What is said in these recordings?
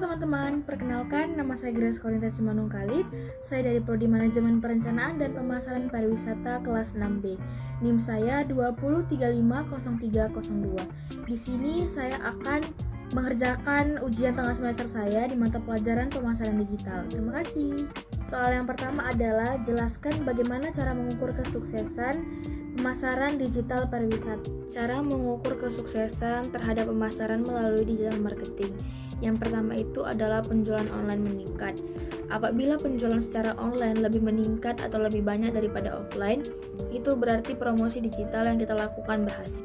teman-teman, perkenalkan nama saya Grace Korinta Simanung Khalid. Saya dari Prodi Manajemen Perencanaan dan Pemasaran Pariwisata kelas 6B. NIM saya 20350302. Di sini saya akan mengerjakan ujian tengah semester saya di mata pelajaran pemasaran digital. Terima kasih. Soal yang pertama adalah jelaskan bagaimana cara mengukur kesuksesan pemasaran digital pariwisata. Cara mengukur kesuksesan terhadap pemasaran melalui digital marketing. Yang pertama itu adalah penjualan online meningkat. Apabila penjualan secara online lebih meningkat atau lebih banyak daripada offline, itu berarti promosi digital yang kita lakukan berhasil.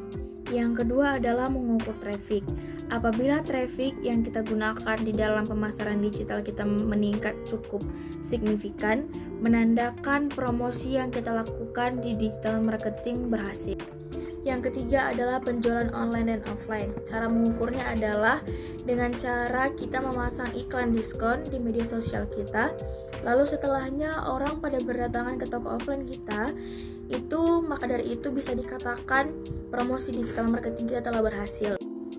Yang kedua adalah mengukur traffic. Apabila traffic yang kita gunakan di dalam pemasaran digital kita meningkat cukup signifikan, menandakan promosi yang kita lakukan di digital marketing berhasil. Yang ketiga adalah penjualan online dan offline. Cara mengukurnya adalah dengan cara kita memasang iklan diskon di media sosial kita. Lalu setelahnya orang pada berdatangan ke toko offline kita, maka dari itu bisa dikatakan promosi digital marketing kita telah berhasil.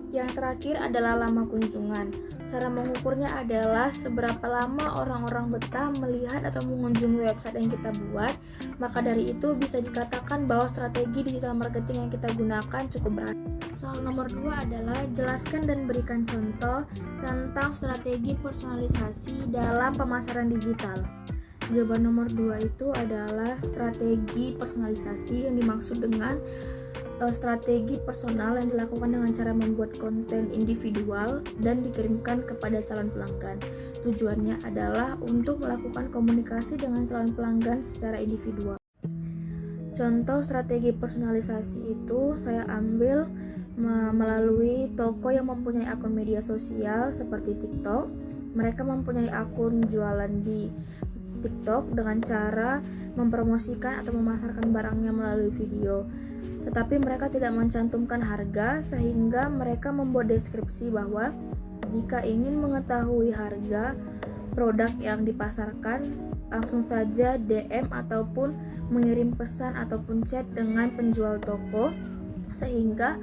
Yang terakhir adalah lama kunjungan. Cara mengukurnya adalah seberapa lama orang-orang betah melihat atau mengunjungi website yang kita buat. Maka dari itu bisa dikatakan bahwa strategi digital marketing yang kita gunakan cukup berhasil. Soal nomor 2 adalah jelaskan dan berikan contoh tentang strategi personalisasi dalam pemasaran digital. Jawaban nomor 2 itu adalah strategi personalisasi yang dimaksud dengan strategi personal yang dilakukan dengan cara membuat konten individual dan dikirimkan kepada calon pelanggan. Tujuannya adalah untuk melakukan komunikasi dengan calon pelanggan secara individual. Contoh strategi personalisasi itu saya ambil melalui toko yang mempunyai akun media sosial seperti TikTok. Mereka mempunyai akun jualan di TikTok dengan cara mempromosikan atau memasarkan barangnya melalui video. Tetapi mereka tidak mencantumkan harga sehingga mereka membuat deskripsi bahwa jika ingin mengetahui harga produk yang dipasarkan, langsung saja DM ataupun mengirim pesan ataupun chat dengan penjual toko, sehingga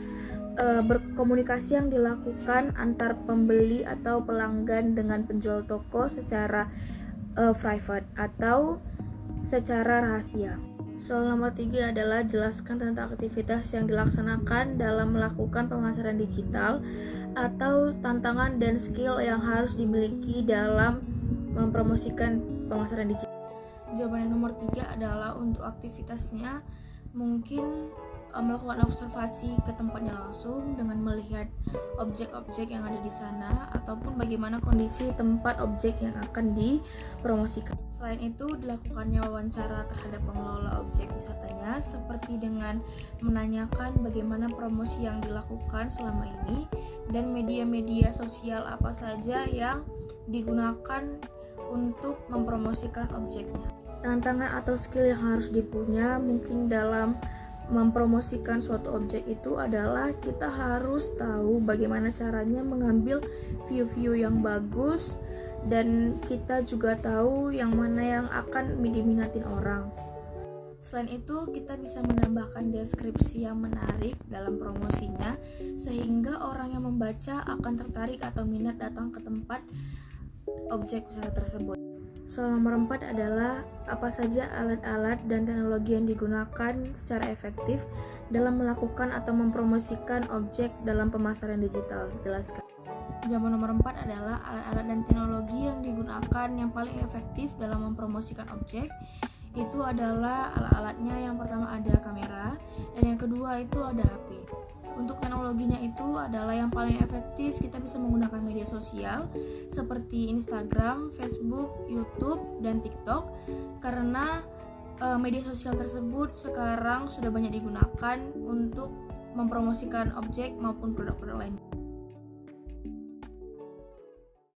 berkomunikasi yang dilakukan antar pembeli atau pelanggan dengan penjual toko secara private atau secara rahasia. Soal nomor 3 adalah jelaskan tentang aktivitas yang dilaksanakan dalam melakukan pemasaran digital atau tantangan dan skill yang harus dimiliki dalam mempromosikan pemasaran digital. Jawaban yang nomor 3 adalah untuk aktivitasnya mungkin melakukan observasi ke tempatnya langsung dengan melihat objek-objek yang ada di sana ataupun bagaimana kondisi tempat objek yang akan dipromosikan. Selain itu, dilakukannya wawancara terhadap pengelola objek wisatanya seperti dengan menanyakan bagaimana promosi yang dilakukan selama ini dan media-media sosial apa saja yang digunakan untuk mempromosikan objeknya. Tantangan atau skill yang harus dipunya mungkin dalam mempromosikan suatu objek itu adalah kita harus tahu bagaimana caranya mengambil view-view yang bagus dan kita juga tahu yang mana yang akan diminatin orang. Selain itu, kita bisa menambahkan deskripsi yang menarik dalam promosinya sehingga orang yang membaca akan tertarik atau minat datang ke tempat objek wisata tersebut. Soal nomor 4 adalah apa saja alat-alat dan teknologi yang digunakan secara efektif dalam melakukan atau mempromosikan objek dalam pemasaran digital. Jelaskan. Jawaban nomor 4 adalah alat-alat dan teknologi yang digunakan yang paling efektif dalam mempromosikan objek. Itu adalah alat-alatnya, yang pertama ada kamera dan yang kedua itu ada HP. Untuk teknologinya itu adalah yang paling efektif kita bisa menggunakan media sosial seperti Instagram, Facebook, YouTube, dan TikTok karena media sosial tersebut sekarang sudah banyak digunakan untuk mempromosikan objek maupun produk-produk lain.